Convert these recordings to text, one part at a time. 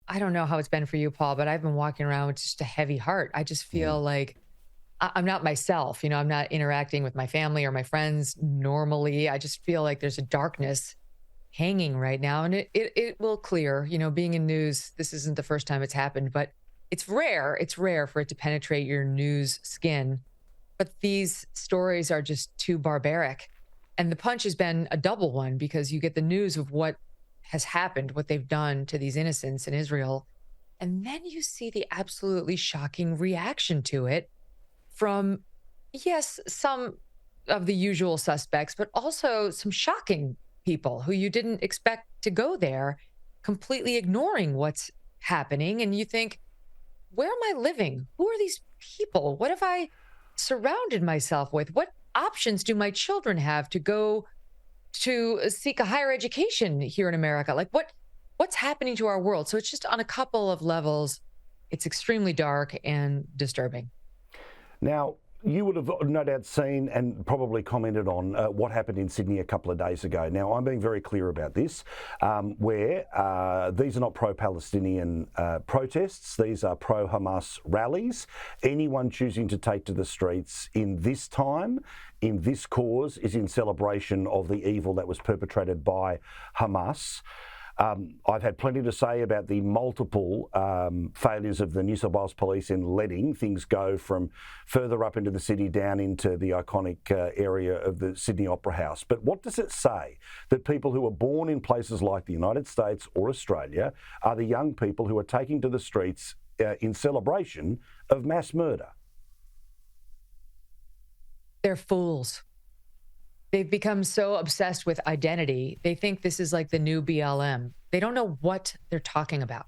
I don't know how it's been for you, Paul, but I've been walking around with just a heavy heart. I just Mm. feel like I'm not myself. I'm not interacting with my family or my friends normally. I just feel like there's a darkness hanging right now, and it will clear. Being in news, this isn't the first time it's happened, but it's rare. It's rare for it to penetrate your news skin. But these stories are just too barbaric. And the punch has been a double one because you get the news of what has happened, what they've done to these innocents in Israel. And then you see the absolutely shocking reaction to it from, yes, some of the usual suspects, but also some shocking people who you didn't expect to go there, completely ignoring what's happening. And you think, where am I living? Who are these people? What have I surrounded myself with? What options do my children have to go to seek a higher education here in America? Like what's happening to our world? So it's just on a couple of levels, it's extremely dark and disturbing. Now, you would have no doubt seen and probably commented on what happened in Sydney a couple of days ago. Now, I'm being very clear about this, where these are not pro-Palestinian protests. These are pro-Hamas rallies. Anyone choosing to take to the streets in this time, in this cause, is in celebration of the evil that was perpetrated by Hamas. I've had plenty to say about the multiple failures of the New South Wales Police in letting things go from further up into the city down into the iconic area of the Sydney Opera House. But what does it say that people who are born in places like the United States or Australia are the young people who are taking to the streets in celebration of mass murder? They're fools. They've become so obsessed with identity. They think this is like the new BLM. They don't know what they're talking about.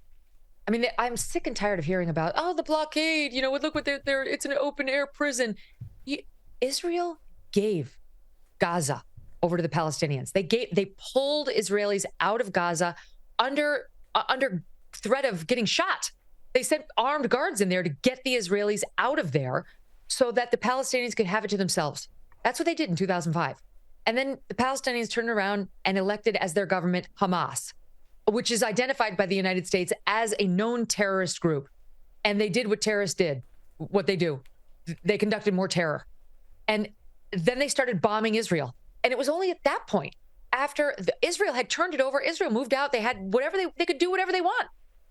I mean, I'm sick and tired of hearing about, oh, the blockade, look what they're it's an open air prison. You, Israel gave Gaza over to the Palestinians. They pulled Israelis out of Gaza under threat of getting shot. They sent armed guards in there to get the Israelis out of there so that the Palestinians could have it to themselves. That's what they did in 2005. And then the Palestinians turned around and elected as their government Hamas, which is identified by the United States as a known terrorist group. And they did what terrorists did, what they do. They conducted more terror. And then they started bombing Israel. And it was only at that point, after Israel had turned it over, Israel moved out, they had whatever they could do whatever they want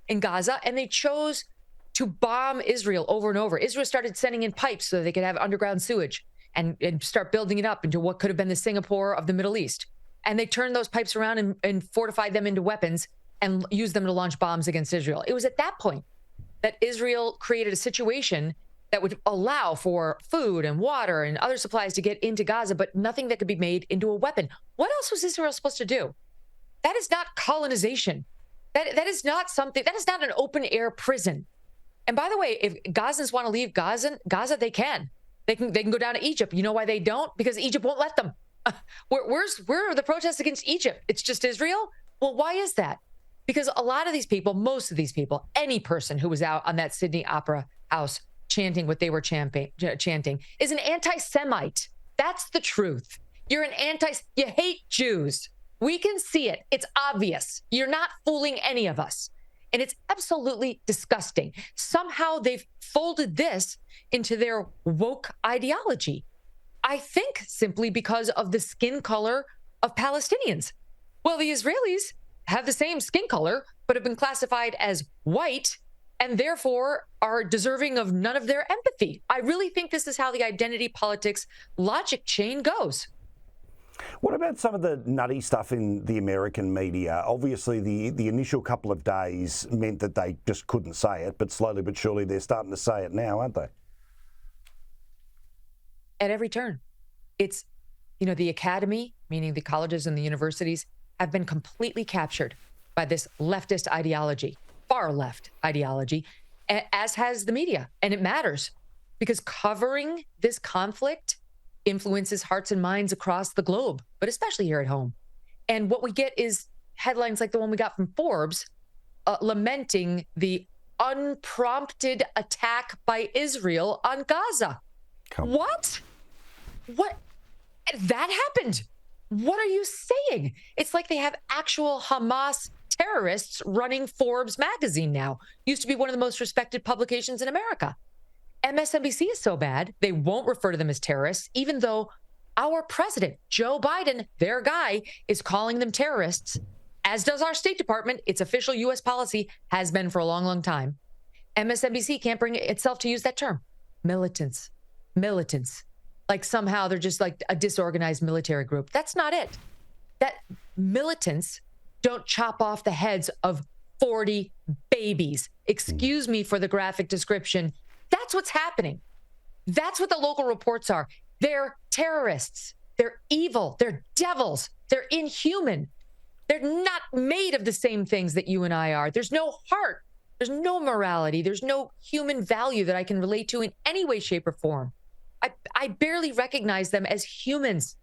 in Gaza, and they chose to bomb Israel over and over. Israel started sending in pipes so they could have underground sewage and start building it up into what could have been the Singapore of the Middle East. And they turned those pipes around and fortified them into weapons and used them to launch bombs against Israel. It was at that point that Israel created a situation that would allow for food and water and other supplies to get into Gaza, but nothing that could be made into a weapon. What else was Israel supposed to do? That is not colonization. That is not something, that is not an open air prison. And by the way, if Gazans want to leave Gaza, they can. They can go down to Egypt. You know why they don't? Because Egypt won't let them. Where are the protests against Egypt? It's just Israel? Well, why is that? Because a lot of these people, most of these people, any person who was out on that Sydney Opera House chanting what they were chanting is an anti-Semite. That's the truth. You hate Jews. We can see it. It's obvious. You're not fooling any of us. And it's absolutely disgusting. Somehow they've folded this into their woke ideology. I think simply because of the skin color of Palestinians. Well, the Israelis have the same skin color, but have been classified as white and therefore are deserving of none of their empathy. I really think this is how the identity politics logic chain goes. What about some of the nutty stuff in the American media? Obviously, the initial couple of days meant that they just couldn't say it, but slowly but surely they're starting to say it now, aren't they? At every turn. It's, the academy, meaning the colleges and the universities, have been completely captured by this leftist ideology, far left ideology, as has the media. And it matters because covering this conflict influences hearts and minds across the globe, but especially here at home. And what we get is headlines like the one we got from Forbes, lamenting the unprompted attack by Israel on Gaza. What? That happened. What are you saying? It's like they have actual Hamas terrorists running Forbes magazine now. Used to be one of the most respected publications in America. MSNBC is so bad, they won't refer to them as terrorists, even though our president, Joe Biden, their guy, is calling them terrorists, as does our State Department. Its official U.S. policy has been for a long, long time. MSNBC can't bring itself to use that term. Militants. Like somehow they're just like a disorganized military group. That's not it. That militants don't chop off the heads of 40 babies. Excuse me for the graphic description. That's what's happening. That's what the local reports are. They're terrorists. They're evil. They're devils. They're inhuman. They're not made of the same things that you and I are. There's no heart. There's no morality. There's no human value that I can relate to in any way, shape, or form. I barely recognize them as humans.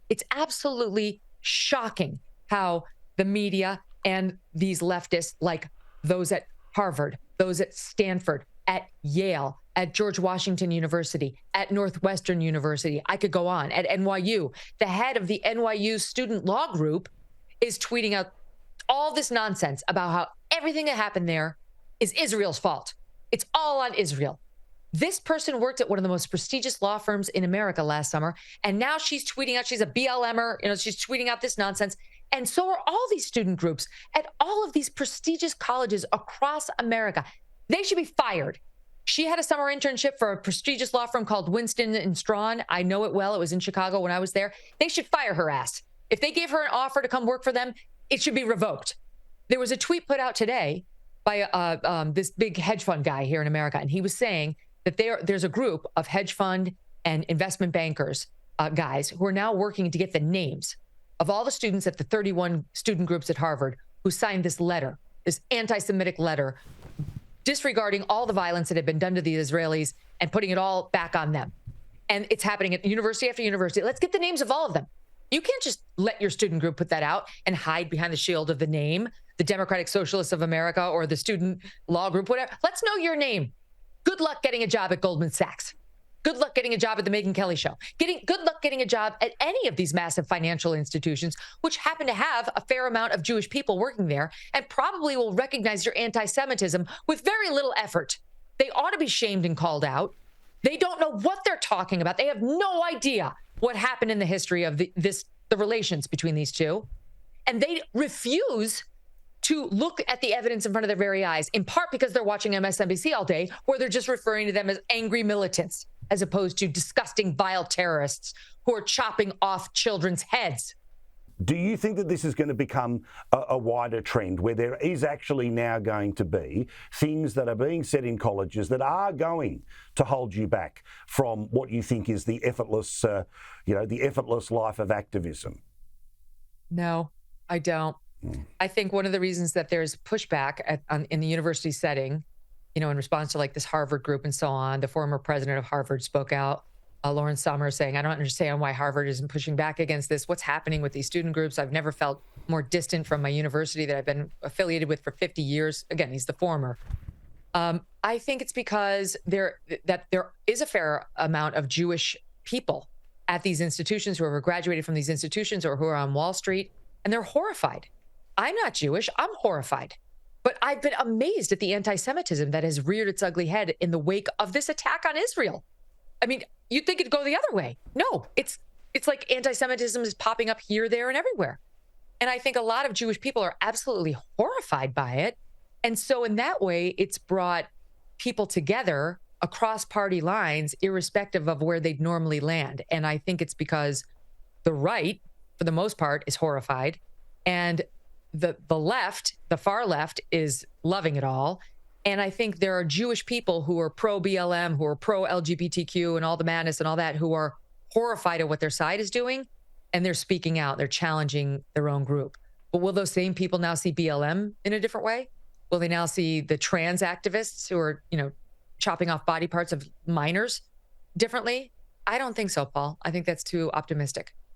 It's absolutely shocking how the media and these leftists, like those at Harvard, those at Stanford, at Yale, at George Washington University, at Northwestern University, I could go on, at NYU, the head of the NYU student law group is tweeting out all this nonsense about how everything that happened there is Israel's fault. It's all on Israel. This person worked at one of the most prestigious law firms in America last summer, and now she's tweeting out, she's a BLMer, she's tweeting out this nonsense. And so are all these student groups at all of these prestigious colleges across America. They should be fired. She had a summer internship for a prestigious law firm called Winston and Strawn. I know it well. It was in Chicago when I was there. They should fire her ass. If they gave her an offer to come work for them, it should be revoked. There was a tweet put out today by this big hedge fund guy here in America, and he was saying that there's a group of hedge fund and investment bankers, guys, who are now working to get the names of all the students at the 31 student groups at Harvard who signed this letter, this anti-Semitic letter, disregarding all the violence that had been done to the Israelis and putting it all back on them. And it's happening at university after university. Let's get the names of all of them. You can't just let your student group put that out and hide behind the shield of the name, the Democratic Socialists of America or the student law group, whatever. Let's know your name. Good luck getting a job at Goldman Sachs. Good luck getting a job at the Megyn Kelly show. Good luck getting a job at any of these massive financial institutions, which happen to have a fair amount of Jewish people working there and probably will recognize your anti-Semitism with very little effort. They ought to be shamed and called out. They don't know what they're talking about. They have no idea what happened in the history of the relations between these two. And they refuse to look at the evidence in front of their very eyes, in part because they're watching MSNBC all day, where they're just referring to them as angry militants, as opposed to disgusting, vile terrorists who are chopping off children's heads. Do you think that this is going to become a wider trend where there is actually now going to be things that are being said in colleges that are going to hold you back from what you think is the effortless, the effortless life of activism? No, I don't. I think one of the reasons that there's pushback in the university setting, in response to like this Harvard group and so on, the former president of Harvard spoke out, Lawrence Summers, saying, I don't understand why Harvard isn't pushing back against this. What's happening with these student groups? I've never felt more distant from my university that I've been affiliated with for 50 years. Again, he's the former. I think it's because there is a fair amount of Jewish people at these institutions who have graduated from these institutions or who are on Wall Street, and they're horrified. I'm not Jewish. I'm horrified. But I've been amazed at the anti-Semitism that has reared its ugly head in the wake of this attack on Israel. I mean, you'd think it'd go the other way. No, it's like anti-Semitism is popping up here, there, and everywhere. And I think a lot of Jewish people are absolutely horrified by it. And so in that way, it's brought people together across party lines, irrespective of where they'd normally land. And I think it's because the right, for the most part, is horrified. And the left, the far left, is loving it all. And I think there are Jewish people who are pro-BLM, who are pro-LGBTQ and all the madness and all that, who are horrified at what their side is doing. And they're speaking out. They're challenging their own group. But will those same people now see BLM in a different way? Will they now see the trans activists who are, chopping off body parts of minors differently? I don't think so, Paul. I think that's too optimistic.